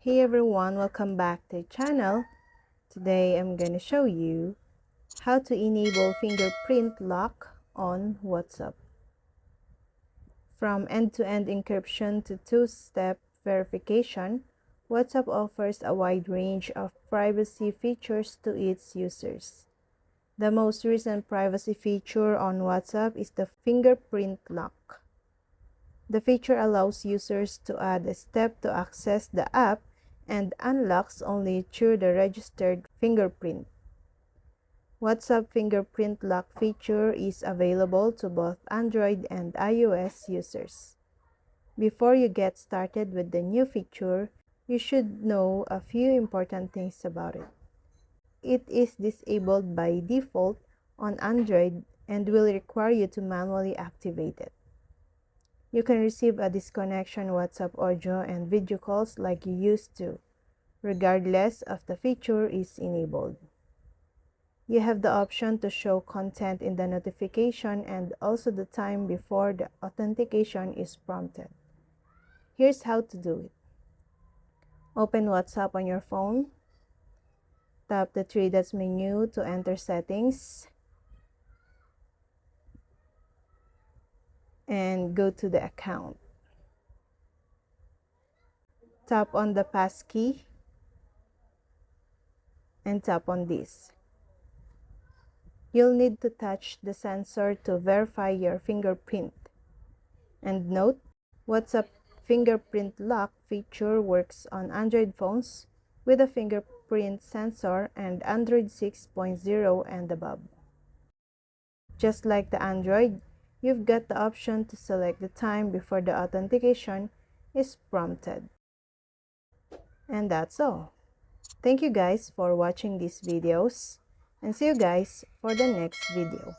Hey everyone, welcome back to the channel. Today I'm gonna show you how to enable fingerprint lock on WhatsApp. From end-to-end encryption to two-step verification, WhatsApp offers a wide range of privacy features to its users. The most recent privacy feature on WhatsApp is the fingerprint lock. The feature allows users to add a step to access the app and unlocks only through the registered fingerprint. WhatsApp fingerprint lock feature is available to both Android and iOS users. Before you get started with the new feature, you should know a few important things about it. It is disabled by default on Android and will require you to manually activate it. You can receive a disconnection WhatsApp audio and video calls like you used to, regardless of the feature is enabled. You have the option to show content in the notification and also the time before the authentication is prompted. Here's how to do it. Open WhatsApp on your phone. Tap the three dots menu to enter settings. And go to the account. Tap on the passkey and tap on this. You'll need to touch the sensor to verify your fingerprint. And note, WhatsApp fingerprint lock feature works on Android phones with a fingerprint sensor and Android 6.0 and above. Just like the Android, you've got the option to select the time before the authentication is prompted. And that's all. Thank you guys for watching these videos, and see you guys for the next video.